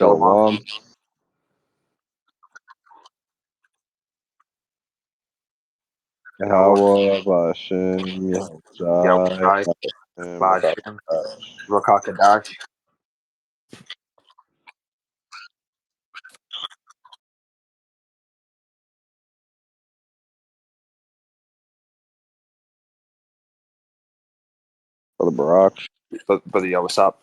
Shalom. Shalom. Yahweh Bashem Yahushai Yahushai, Bashem Ba'ashem, Rakatash. Rakakadash. Brother Barak. Brother, yo, what's up?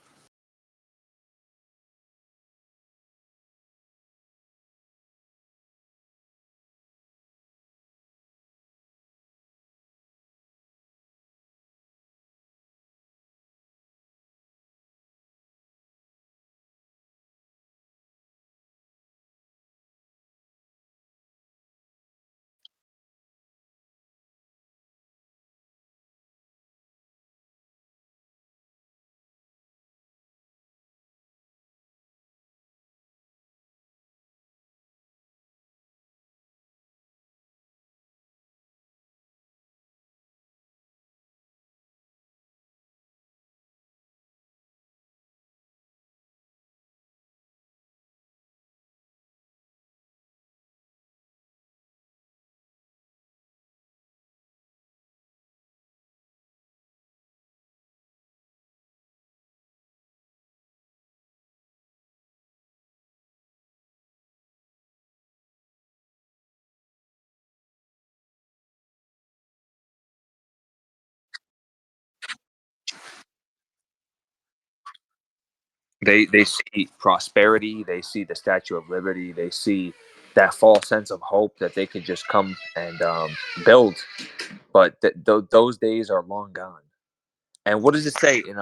They see prosperity. They see the Statue of Liberty. They see that false sense of hope that they could just come and build. But those days are long gone. And what does it say in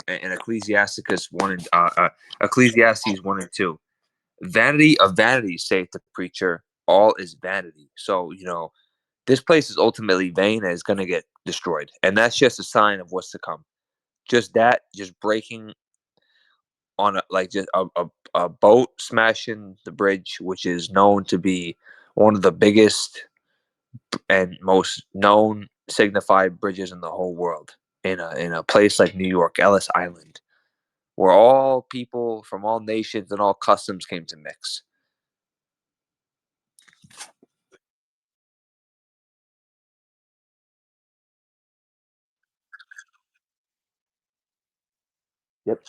Ecclesiasticus 1 and Ecclesiastes 1 and 2? Vanity of vanities, saith the preacher. All is vanity. So this place is ultimately vain and is going to get destroyed, and that's just a sign of what's to come. Just breaking on a boat smashing the bridge, which is known to be one of the biggest and most known signified bridges in the whole world, in a place like New York, Ellis Island, where all people from all nations and all customs came to mix. Yep.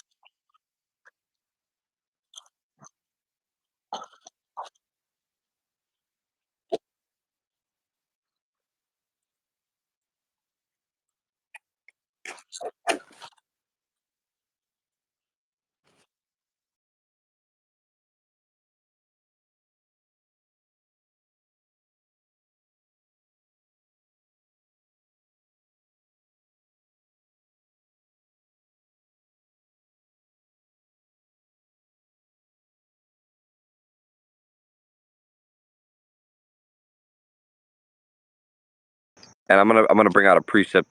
And I'm gonna bring out a precept,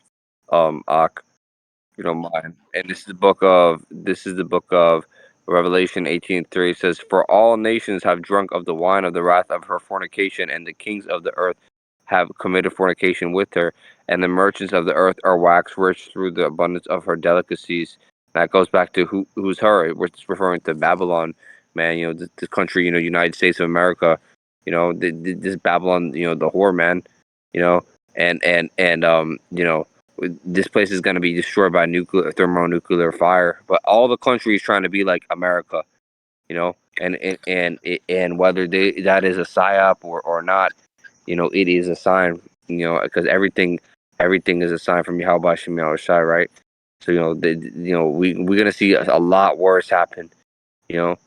Ak, if you don't mind. And this is the book of Revelation 18:3. It says, "For all nations have drunk of the wine of the wrath of her fornication, and the kings of the earth have committed fornication with her, and the merchants of the earth are waxed rich through the abundance of her delicacies." That goes back to who's her. It's referring to Babylon, man. This country, United States of America. This Babylon, the whore, man. You know, and this place is going to be destroyed by nuclear thermonuclear fire. But all the countries trying to be like America, and whether that is a psyop or not, it is a sign, because everything is a sign from Yahweh Shem Shai, right? So we're gonna see a lot worse happen. You know,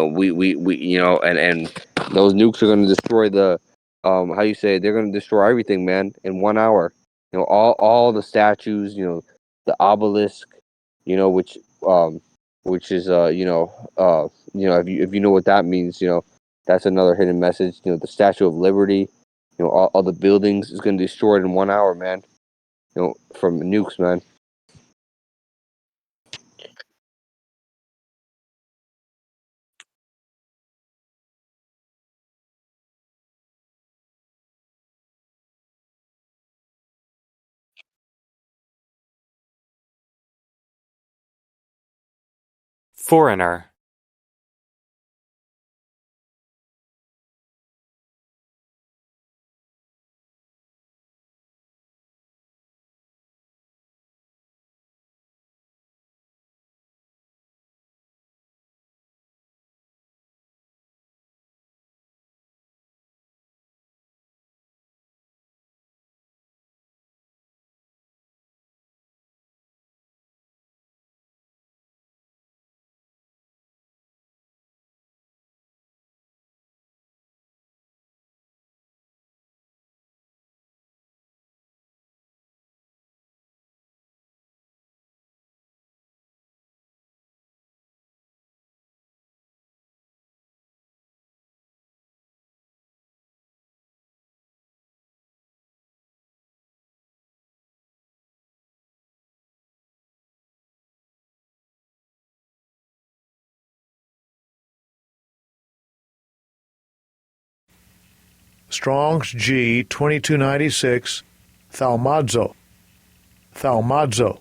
we and those nukes are gonna destroy the how you say it? They're gonna destroy everything, man, in 1 hour. All the statues, the obelisk, which which is if you know what that means, that's another hidden message. The Statue of Liberty, all the buildings is gonna destroy it in 1 hour, man. From nukes, man. Foreigner Strong's G 2296, Thalmadzo. Thalmadzo.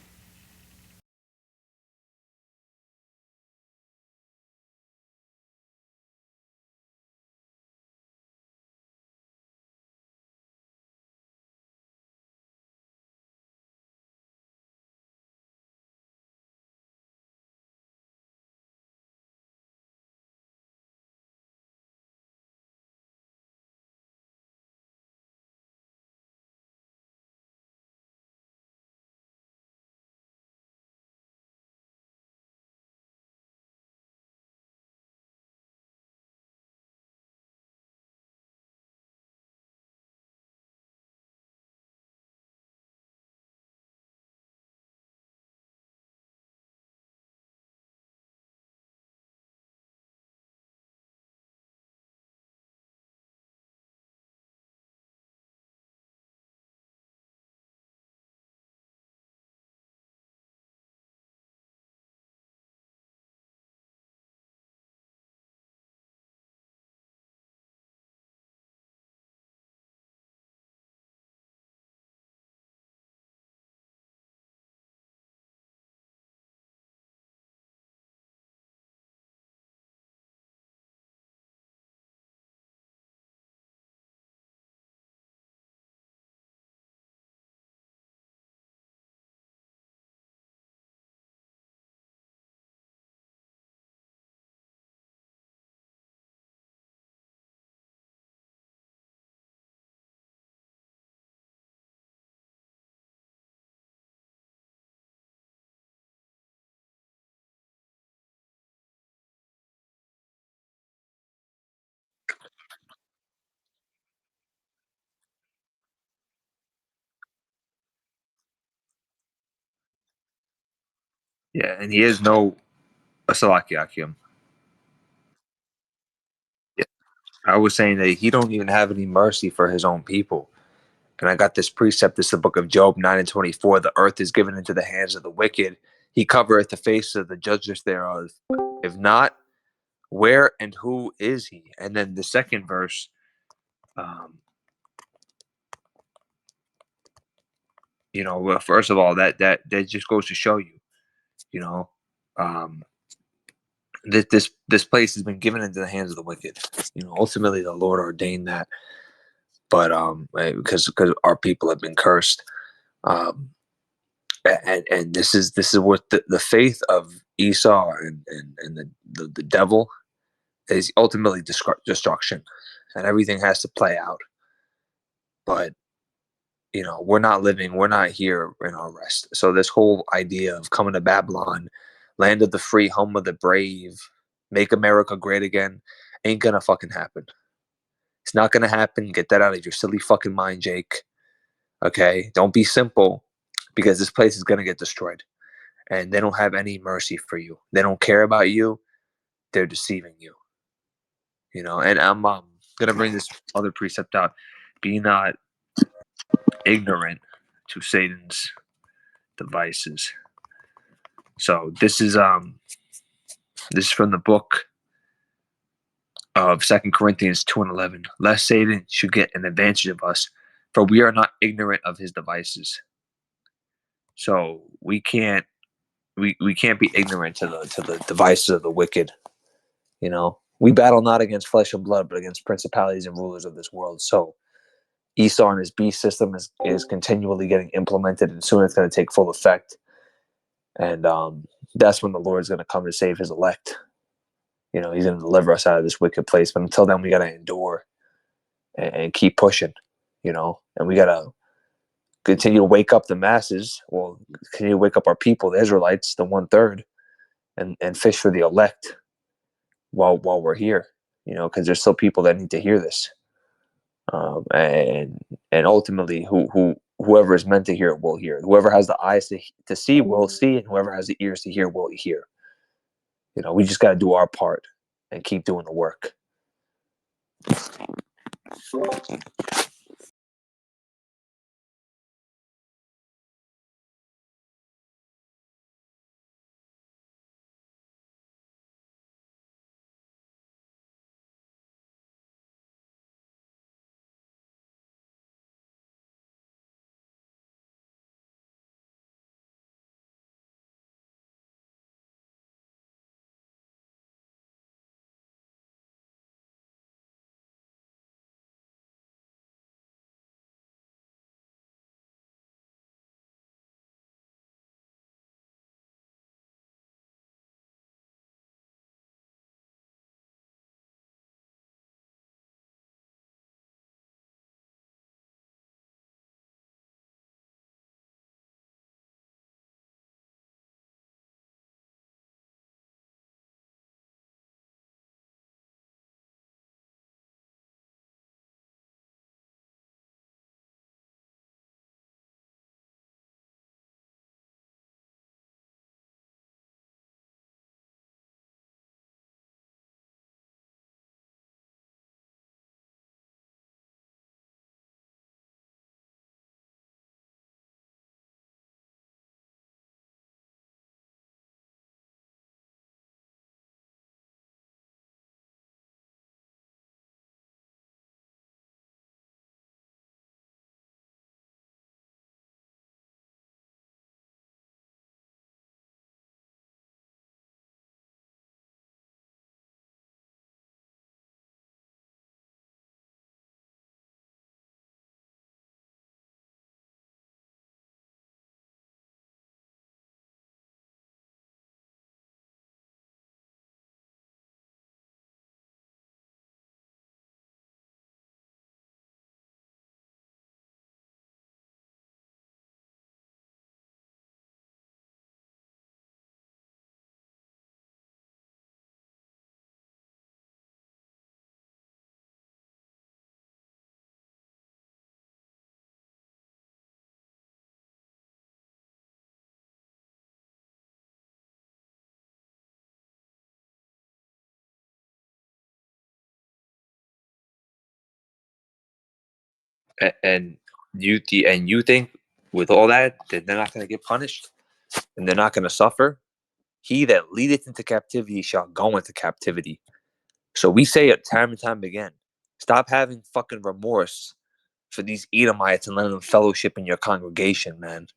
Yeah, and he is no Asalakiakim. Yeah. I was saying that he don't even have any mercy for his own people. And I got this precept, this is the book of Job 9:24. The earth is given into the hands of the wicked. He covereth the face of the judges thereof. If not, where and who is he? And then the second verse, um, well, first of all, that just goes to show you, you know, um, that this place has been given into the hands of the wicked. Ultimately the Lord ordained that, but because our people have been cursed. Um, and this is what the faith of Esau and the devil is ultimately destruction, and everything has to play out. But we're not here in our rest. So this whole idea of coming to Babylon, land of the free, home of the brave, make America great again, ain't gonna fucking happen. It's not gonna happen. Get that out of your silly fucking mind, Jake. Okay, don't be simple, because this place is gonna get destroyed. And they don't have any mercy for you. They don't care about you. They're deceiving you. And I'm gonna bring this other precept out: be not ignorant to Satan's devices. So this is from the book of 2 Corinthians 2:11. Lest Satan should get an advantage of us, for we are not ignorant of his devices. So we can't be ignorant to the devices of the wicked. We battle not against flesh and blood, but against principalities and rulers of this world. So Esau and his beast system is continually getting implemented, and soon it's going to take full effect. And that's when the Lord's going to come to save his elect. He's going to deliver us out of this wicked place. But until then, we got to endure and keep pushing. And we got to continue to wake up the masses. Well, continue to wake up our people, the Israelites, the 1/3, and fish for the elect while we're here. Because there's still people that need to hear this. And ultimately, whoever is meant to hear it will hear. Whoever has the eyes to see will see, and whoever has the ears to hear will hear. We just got to do our part and keep doing the work. And you think with all that they're not going to get punished and they're not going to suffer? He that leadeth into captivity shall go into captivity. So we say it time and time again. Stop having fucking remorse for these Edomites and letting them fellowship in your congregation, man.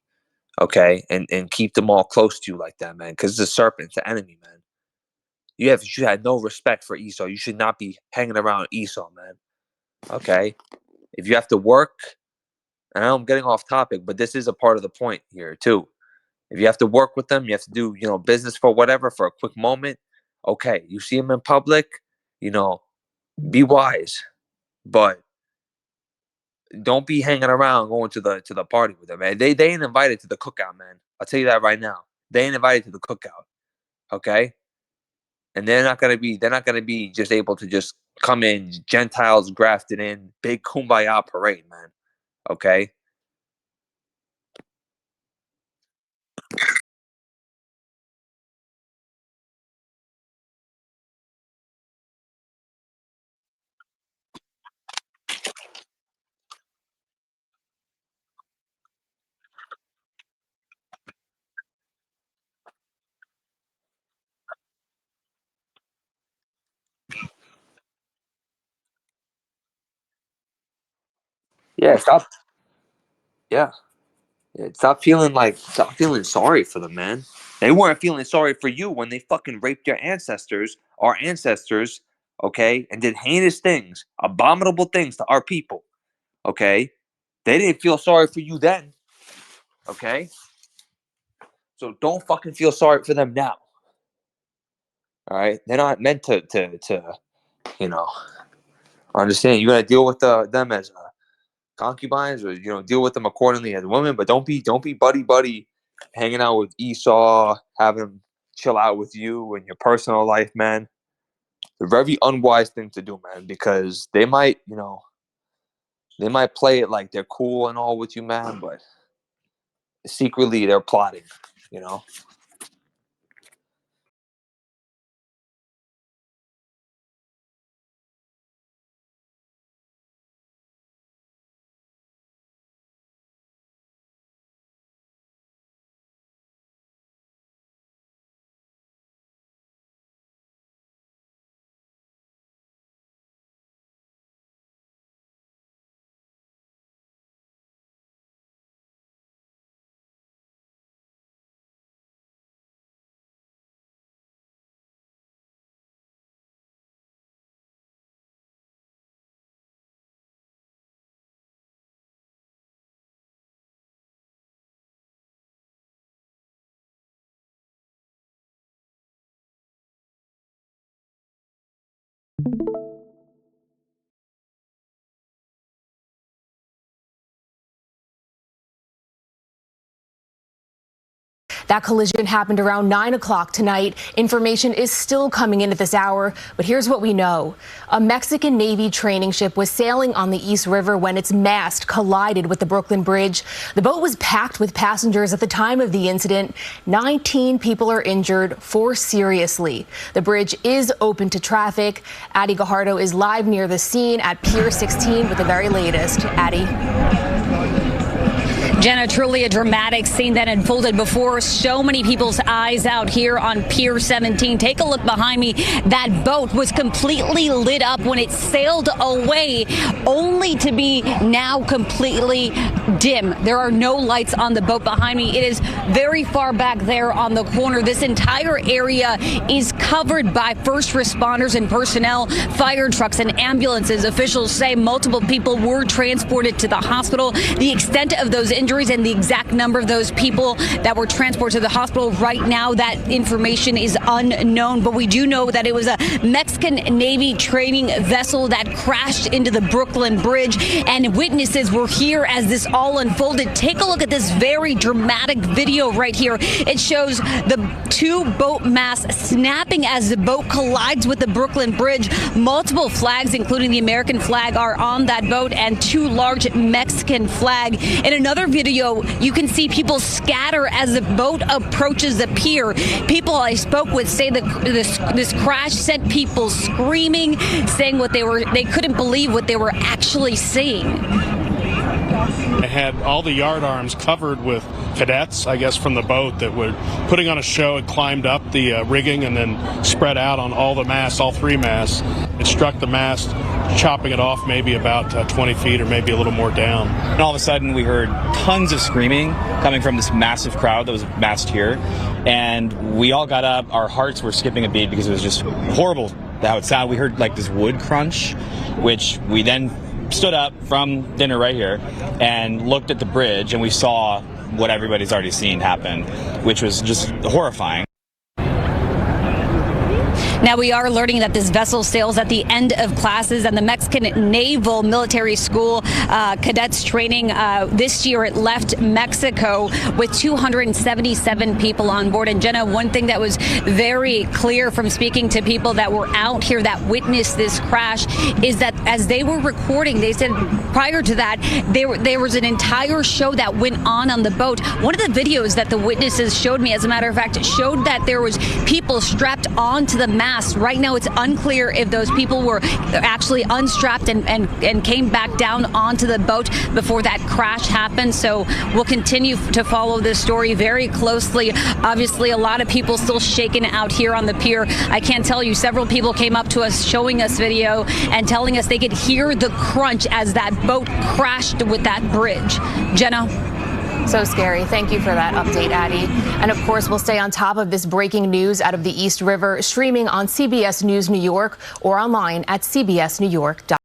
Okay? And keep them all close to you like that, man. Because it's a serpent, it's an enemy, man. You had no respect for Esau. You should not be hanging around Esau, man. Okay? If you have to work, and I know I'm getting off topic, but this is a part of the point here too. If you have to work with them, you have to do, business for whatever, for a quick moment. Okay, you see them in public, be wise, but don't be hanging around going to the party with them, man. They ain't invited to the cookout, man. I'll tell you that right now. They ain't invited to the cookout. Okay? And they're not gonna be just able to just come in, Gentiles grafted in, big kumbaya parade, man. Okay? Yeah, stop. Yeah. Stop feeling sorry for them, man. They weren't feeling sorry for you when they fucking raped your ancestors, our ancestors, okay, and did heinous things, abominable things to our people, okay? They didn't feel sorry for you then, okay? So don't fucking feel sorry for them now. All right? They're not meant to you know, understand. You gotta deal with them as concubines, or deal with them accordingly as women. But don't be buddy hanging out with Esau, have him chill out with you in your personal life, man. It's a very unwise thing to do, man, because they might play it like they're cool and all with you, man, but secretly they're plotting, you know. That collision happened around 9 o'clock tonight. Information is still coming in at this hour, but here's what we know. A Mexican Navy training ship was sailing on the East River when its mast collided with the Brooklyn Bridge. The boat was packed with passengers at the time of the incident. 19 people are injured, 4 seriously. The bridge is open to traffic. Addie Gajardo is live near the scene at Pier 16 with the very latest. Addie. Jenna, truly a dramatic scene that unfolded before so many people's eyes out here on Pier 17. Take a look behind me. That boat was completely lit up when it sailed away, only to be now completely dim. There are no lights on the boat behind me. It is very far back there on the corner. This entire area is covered by first responders and personnel, fire trucks and ambulances. Officials say multiple people were transported to the hospital. The extent of those injuries and the exact number of those people that were transported to the hospital right now, that information is unknown. But we do know that it was a Mexican Navy training vessel that crashed into the Brooklyn Bridge, and witnesses were here as this all unfolded. Take a look at this very dramatic video right here. It shows the 2 boat masts snapping as the boat collides with the Brooklyn Bridge. Multiple flags, including the American flag, are on that boat, and 2 large Mexican flag. In another video, you can see people scatter as the boat approaches the pier. People I spoke with say that this crash sent people screaming, saying they couldn't believe what they were actually seeing. They had all the yardarms covered with cadets, I guess, from the boat that were putting on a show. It climbed up the rigging and then spread out on all the masts, all three masts. It struck the mast, chopping it off maybe about 20 feet or maybe a little more down. And all of a sudden we heard tons of screaming coming from this massive crowd that was massed here. And we all got up. Our hearts were skipping a beat because it was just horrible how it sounded. We heard like this wood crunch, which we then stood up from dinner right here and looked at the bridge, and we saw what everybody's already seen happen, which was just horrifying. Now, we are learning that this vessel sails at the end of classes, and the Mexican Naval Military School cadets training this year, it left Mexico with 277 people on board. And Jenna, one thing that was very clear from speaking to people that were out here that witnessed this crash is that as they were recording, they said prior to that, there was an entire show that went on the boat. One of the videos that the witnesses showed me, as a matter of fact, showed that there was people strapped onto the mast. Right now, it's unclear if those people were actually unstrapped and came back down onto the boat before that crash happened. So we'll continue to follow this story very closely. Obviously, a lot of people still shaken out here on the pier. I can't tell you, several people came up to us showing us video and telling us they could hear the crunch as that boat crashed with that bridge. Jenna? So scary. Thank you for that update, Addie. And of course, we'll stay on top of this breaking news out of the East River, streaming on CBS News New York or online at cbsnewyork.com.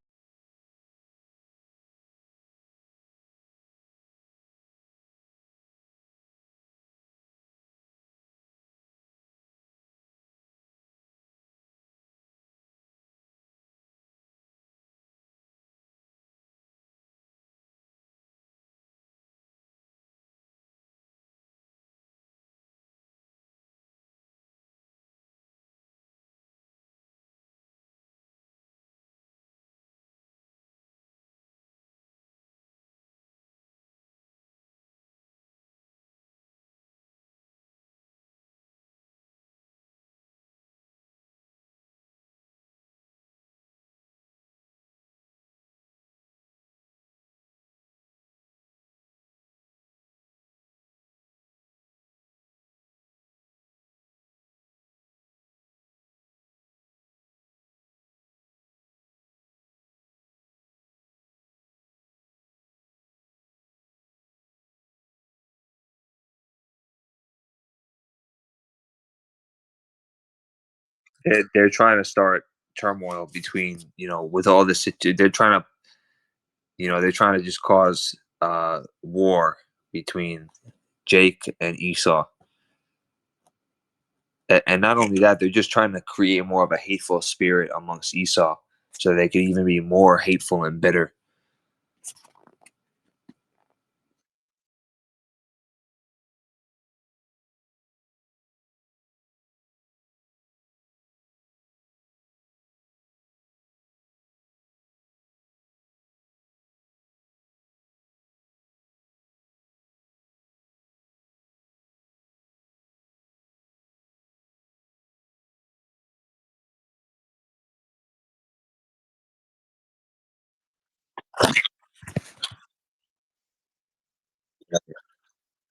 They're trying to start turmoil between, with all this. They're trying to, they're trying to just cause war between Jake and Esau. And not only that, they're just trying to create more of a hateful spirit amongst Esau so they can even be more hateful and bitter.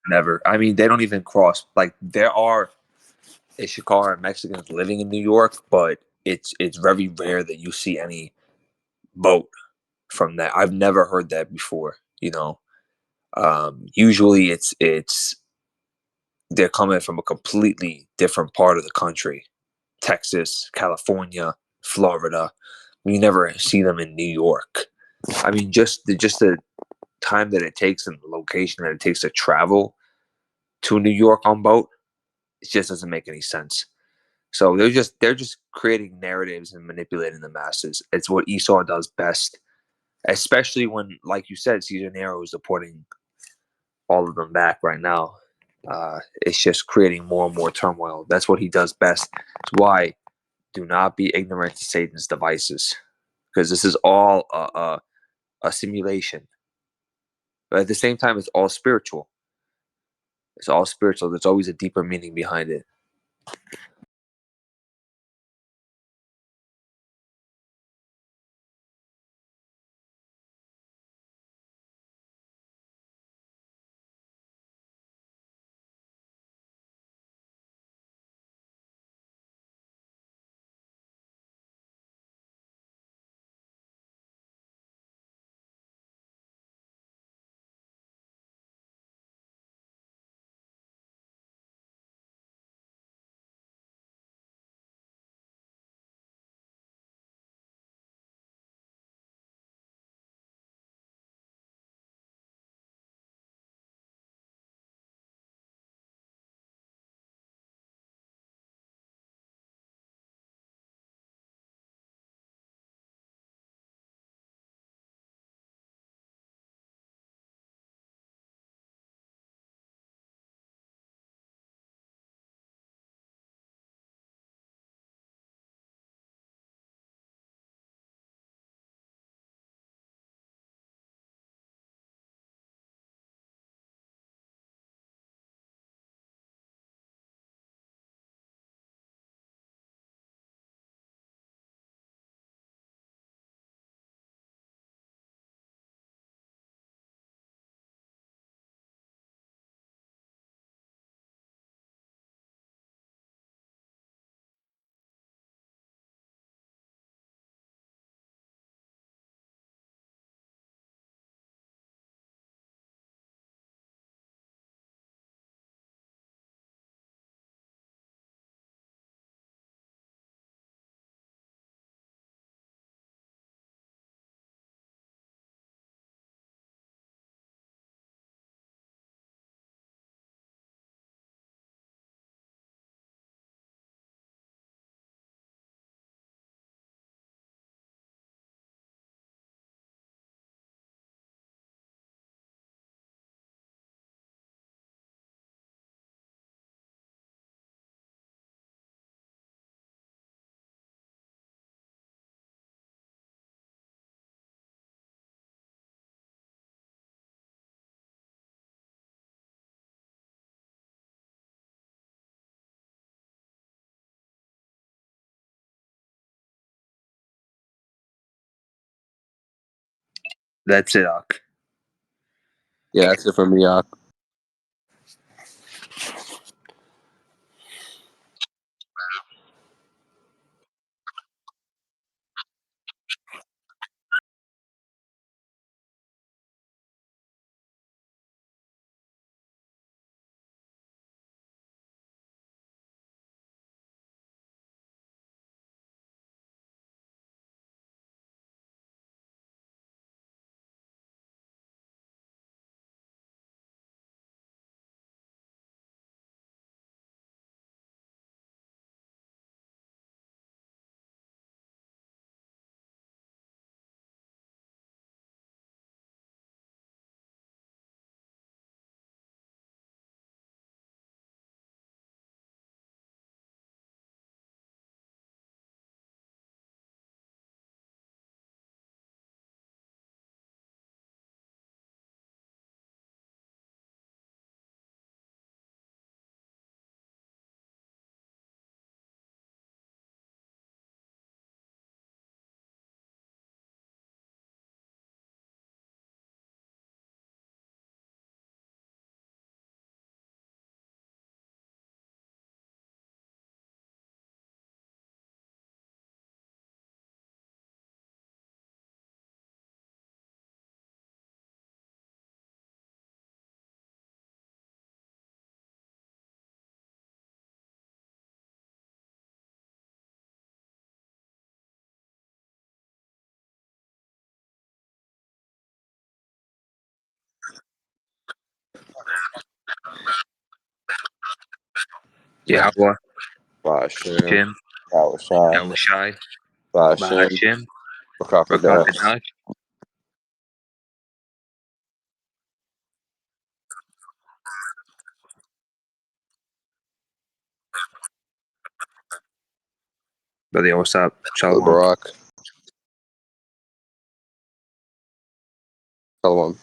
Never. I mean, they don't even cross. Like, there are Ishikar and Mexicans living in New York, but it's very rare that you see any boat from that. I've never heard that before. Usually it's they're coming from a completely different part of the country, Texas, California, Florida. We never see them in New York. I mean, just the time that it takes and the location that it takes to travel to New York on boat, it just doesn't make any sense. So they're just creating narratives and manipulating the masses. It's what Esau does best, especially when, like you said, Caesar Nero is deporting all of them back right now. It's just creating more and more turmoil. That's what he does best. That's why do not be ignorant to Satan's devices, because this is all a simulation. But at the same time, it's all spiritual. It's all spiritual. There's always a deeper meaning behind it. That's it, Ak. Yeah, that's it for me, Ak. Yahweh, Ba'ashem, Jim, Yahushai, Yahushai, Ba'ashem, Bahashim, Rakakadash. Rakakadash. Brother, what's up? Brother Shalom. Barak. Shalom.